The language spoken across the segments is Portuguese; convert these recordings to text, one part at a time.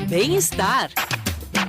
Bem-estar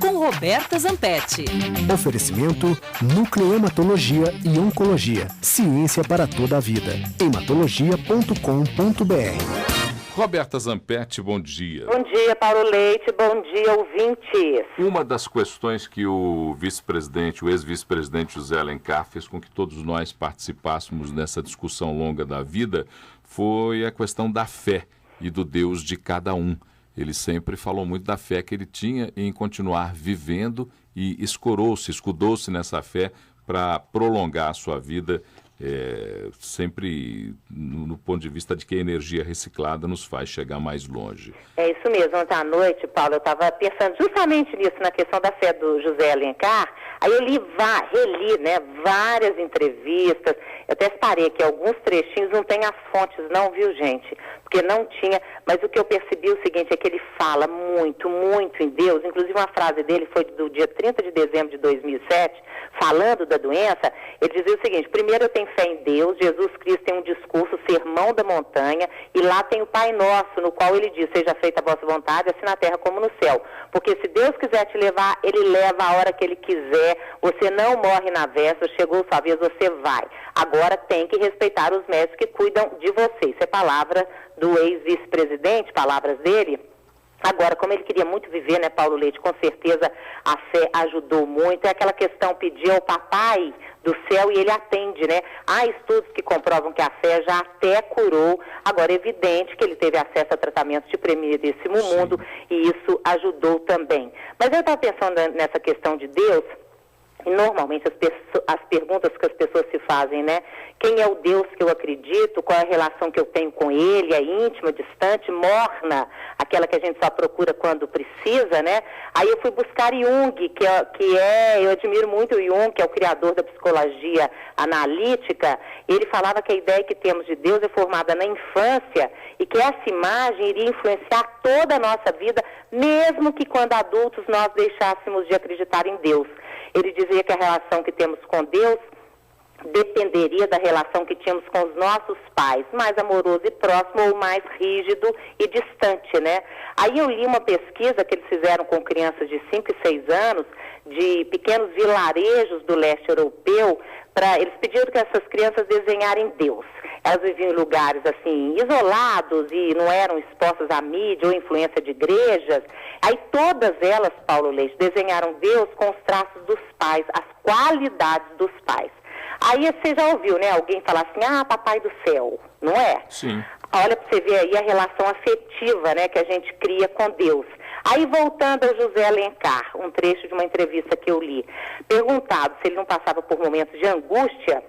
com Roberta Zampetti. Oferecimento Nucleohematologia e Oncologia. Ciência para toda a vida. Hematologia.com.br. Roberta Zampetti, bom dia. Bom dia, Paulo Leite. Bom dia, ouvintes. Uma das questões que o vice-presidente, o ex-vice-presidente José Alencar fez com que todos nós participássemos nessa discussão longa da vida foi a questão da fé e do Deus de cada um. Ele sempre falou muito da fé que ele tinha em continuar vivendo e escudou-se nessa fé para prolongar a sua vida, sempre no ponto de vista de que a energia reciclada nos faz chegar mais longe. É isso mesmo. Ontem à noite, Paulo, eu estava pensando justamente nisso, na questão da fé do José Alencar. Aí eu reli, várias entrevistas. Eu até parei aqui alguns trechinhos, não tem as fontes não, viu, gente? Porque não tinha, mas o que eu percebi é o seguinte, é que ele fala muito, muito em Deus. Inclusive uma frase dele foi do dia 30 de dezembro de 2007, falando da doença. Ele dizia o seguinte: primeiro eu tenho fé em Deus, Jesus Cristo tem um discurso, Sermão da Montanha, e lá tem o Pai Nosso, no qual ele diz: seja feita a vossa vontade, assim na terra como no céu. Porque se Deus quiser te levar, ele leva a hora que ele quiser, você não morre na véspera, chegou sua vez, você vai. Agora tem que respeitar os médicos que cuidam de você. Isso é palavra do ex-vice-presidente, palavras dele. Agora, como ele queria muito viver, né, Paulo Leite, com certeza a fé ajudou muito. É aquela questão, pedir ao papai do céu e ele atende, né? Há estudos que comprovam que a fé já até curou. Agora, é evidente que ele teve acesso a tratamentos de primeiríssimo mundo e isso ajudou também. Mas eu estava pensando nessa questão de Deus. E normalmente as perguntas que as pessoas se fazem, né? Quem é o Deus que eu acredito? Qual é a relação que eu tenho com ele? É íntima, distante, morna? Aquela que a gente só procura quando precisa, né? Aí eu fui buscar Jung, eu admiro muito o Jung, que é o criador da psicologia analítica. Ele falava que a ideia que temos de Deus é formada na infância e que essa imagem iria influenciar toda a nossa vida, mesmo que quando adultos nós deixássemos de acreditar em Deus. Ele dizia que a relação que temos com Deus dependeria da relação que tínhamos com os nossos pais, mais amoroso e próximo ou mais rígido e distante, né? Aí eu li uma pesquisa que eles fizeram com crianças de 5 e 6 anos, de pequenos vilarejos do leste europeu, eles pediram que essas crianças desenharem Deus. Elas viviam em lugares, assim, isolados e não eram expostas à mídia ou influência de igrejas. Aí todas elas, Paulo Leite, desenharam Deus com os traços dos pais, as qualidades dos pais. Aí você já ouviu, né, alguém falar assim: papai do céu, não é? Sim. Olha para você ver aí a relação afetiva, né, que a gente cria com Deus. Aí voltando ao José Alencar, um trecho de uma entrevista que eu li, perguntado se ele não passava por momentos de angústia,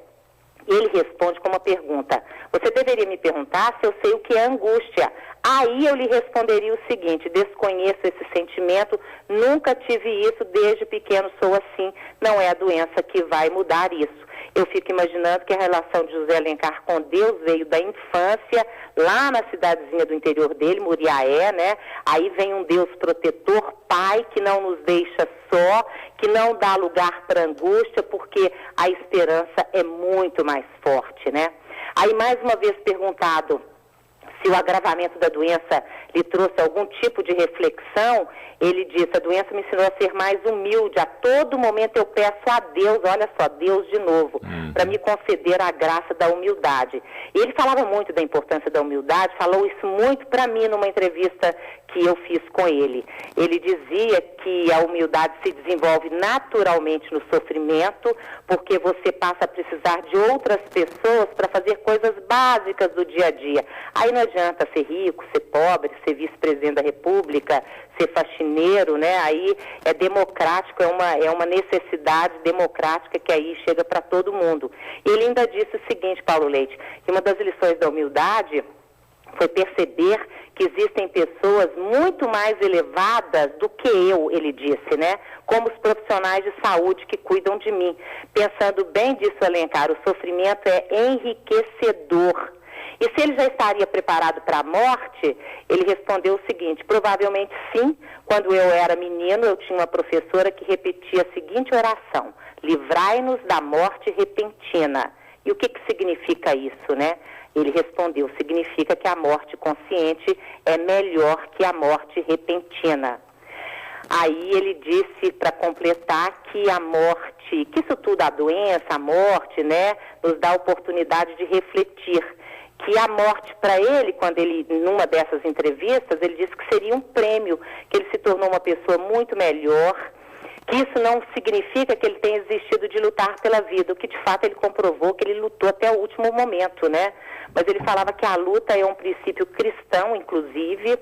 ele responde com uma pergunta: você deveria me perguntar se eu sei o que é angústia. Aí eu lhe responderia o seguinte: desconheço esse sentimento, nunca tive isso, desde pequeno sou assim, não é a doença que vai mudar isso. Eu fico imaginando que a relação de José Alencar com Deus veio da infância, lá na cidadezinha do interior dele, Muriaé, né? Aí vem um Deus protetor, pai, que não nos deixa só, que não dá lugar para angústia, porque a esperança é muito mais forte, né? Aí mais uma vez perguntado se o agravamento da doença lhe trouxe algum tipo de reflexão, ele disse: a doença me ensinou a ser mais humilde, a todo momento eu peço a Deus, olha só, Deus de novo, para me conceder a graça da humildade. E ele falava muito da importância da humildade, falou isso muito para mim numa entrevista que eu fiz com ele. Ele dizia que a humildade se desenvolve naturalmente no sofrimento, porque você passa a precisar de outras pessoas para fazer coisas básicas do dia a dia. Aí não adianta ser rico, ser pobre, ser vice-presidente da República, ser faxineiro, né? Aí é democrático, é uma necessidade democrática que aí chega para todo mundo. Ele ainda disse o seguinte, Paulo Leite, que uma das lições da humildade foi perceber que existem pessoas muito mais elevadas do que eu, ele disse, né? Como os profissionais de saúde que cuidam de mim. Pensando bem disso, Alencar, o sofrimento é enriquecedor. E se ele já estaria preparado para a morte, ele respondeu o seguinte: provavelmente sim. Quando eu era menino, eu tinha uma professora que repetia a seguinte oração: livrai-nos da morte repentina. E o que significa isso, né? Ele respondeu: significa que a morte consciente é melhor que a morte repentina. Aí ele disse, para completar, que a morte, que isso tudo, a doença, a morte, né, nos dá a oportunidade de refletir. Que a morte para ele, quando ele, numa dessas entrevistas, ele disse que seria um prêmio, que ele se tornou uma pessoa muito melhor, que isso não significa que ele tenha desistido de lutar pela vida, o que de fato ele comprovou que ele lutou até o último momento, né? Mas ele falava que a luta é um princípio cristão, inclusive,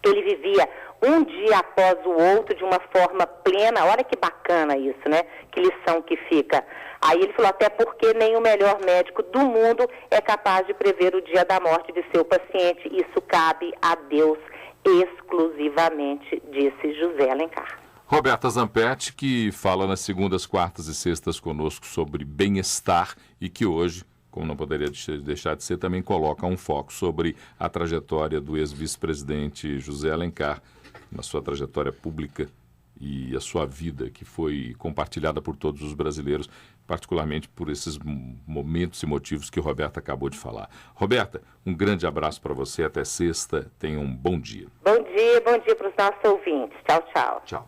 que ele vivia um dia após o outro de uma forma plena. Olha que bacana isso, né? Que lição que fica. Aí ele falou, até porque nem o melhor médico do mundo é capaz de prever o dia da morte de seu paciente. Isso cabe a Deus exclusivamente, disse José Alencar. Roberta Zampetti, que fala nas segundas, quartas e sextas conosco sobre bem-estar e que hoje, como não poderia deixar de ser, também coloca um foco sobre a trajetória do ex-vice-presidente José Alencar, na sua trajetória pública e a sua vida, que foi compartilhada por todos os brasileiros, particularmente por esses momentos e motivos que Roberta acabou de falar. Roberta, um grande abraço para você, até sexta, tenha um bom dia. Bom dia para os nossos ouvintes. Tchau, tchau. Tchau.